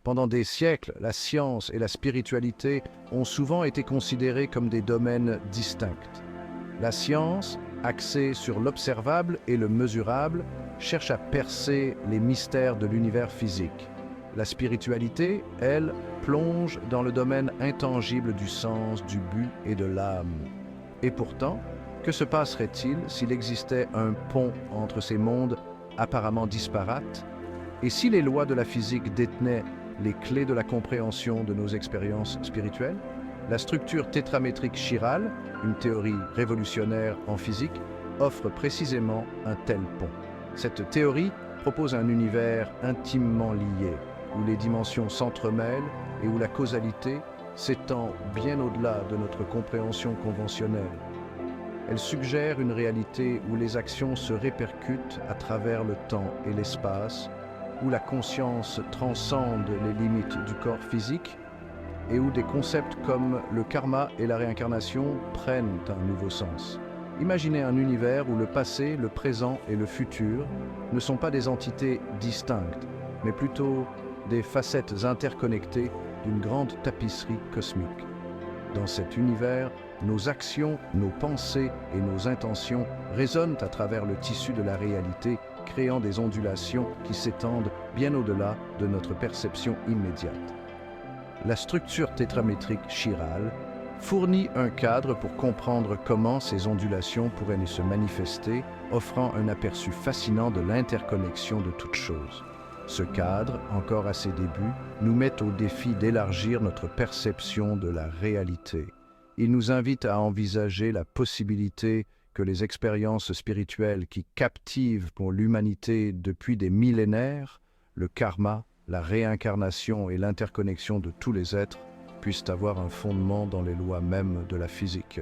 Pendant des siècles, la science et la spiritualité ont souvent été considérées comme des domaines distincts. La science, axée sur l'observable et le mesurable, cherche à percer les mystères de l'univers physique. La spiritualité, elle, plonge dans le domaine intangible du sens, du but et de l'âme. Et pourtant, que se passerait-il s'il existait un pont entre ces mondes apparemment disparates? Et si les lois de la physique détenaient les clés de la compréhension de nos expériences spirituelles? La structure tétramétrique chirale, une théorie révolutionnaire en physique, offre précisément un tel pont. Cette théorie propose un univers intimement lié, où les dimensions s'entremêlent et où la causalité s'étend bien au-delà de notre compréhension conventionnelle. Elle suggère une réalité où les actions se répercutent à travers le temps et l'espace, où la conscience transcende les limites du corps physique et où des concepts comme le karma et la réincarnation prennent un nouveau sens. Imaginez un univers où le passé, le présent et le futur ne sont pas des entités distinctes, mais plutôt des facettes interconnectées d'une grande tapisserie cosmique. Dans cet univers, nos actions, nos pensées et nos intentions résonnent à travers le tissu de la réalité, créant des ondulations qui s'étendent bien au-delà de notre perception immédiate. La structure tétramétrique chirale fournit un cadre pour comprendre comment ces ondulations pourraient se manifester, offrant un aperçu fascinant de l'interconnexion de toutes choses. Ce cadre, encore à ses débuts, nous met au défi d'élargir notre perception de la réalité. Il nous invite à envisager la possibilité que les expériences spirituelles qui captivent pour l'humanité depuis des millénaires, le karma, la réincarnation et l'interconnexion de tous les êtres, puissent avoir un fondement dans les lois mêmes de la physique.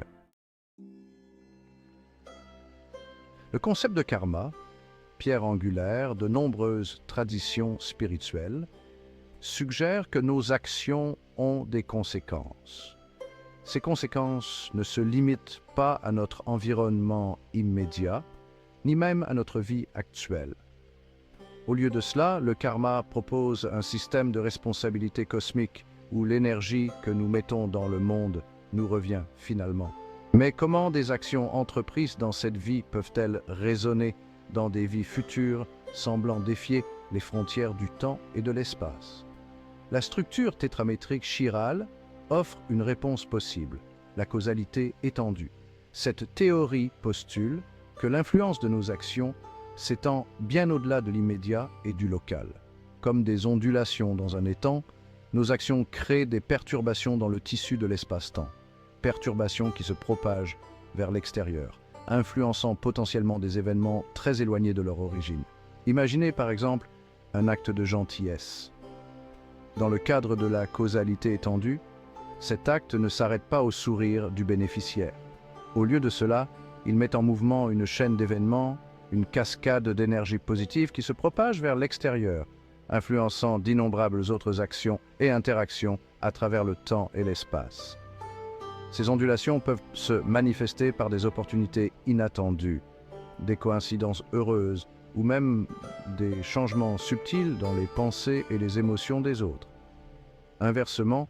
Le concept de karma, pierre angulaire de nombreuses traditions spirituelles, suggère que nos actions ont des conséquences. Ces conséquences ne se limitent pas à notre environnement immédiat, ni même à notre vie actuelle. Au lieu de cela, le karma propose un système de responsabilité cosmique où l'énergie que nous mettons dans le monde nous revient finalement. Mais comment des actions entreprises dans cette vie peuvent-elles résonner dans des vies futures, semblant défier les frontières du temps et de l'espace? La structure tétramétrique chirale offre une réponse possible, la causalité étendue. Cette théorie postule que l'influence de nos actions s'étend bien au-delà de l'immédiat et du local. Comme des ondulations dans un étang, nos actions créent des perturbations dans le tissu de l'espace-temps, perturbations qui se propagent vers l'extérieur, influençant potentiellement des événements très éloignés de leur origine. Imaginez par exemple un acte de gentillesse. Dans le cadre de la causalité étendue, cet acte ne s'arrête pas au sourire du bénéficiaire. Au lieu de cela, il met en mouvement une chaîne d'événements, une cascade d'énergie positive qui se propage vers l'extérieur, influençant d'innombrables autres actions et interactions à travers le temps et l'espace. Ces ondulations peuvent se manifester par des opportunités inattendues, des coïncidences heureuses ou même des changements subtils dans les pensées et les émotions des autres. Inversement,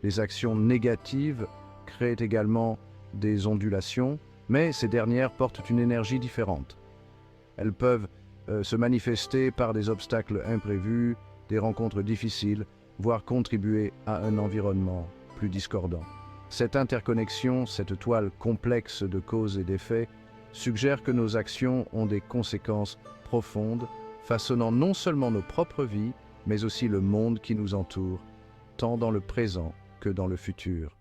les actions négatives créent également des ondulations, mais ces dernières portent une énergie différente. Elles peuvent se manifester par des obstacles imprévus, des rencontres difficiles, voire contribuer à un environnement plus discordant. Cette interconnexion, cette toile complexe de causes et d'effets, suggère que nos actions ont des conséquences profondes, façonnant non seulement nos propres vies, mais aussi le monde qui nous entoure, tant dans le présent que dans le futur.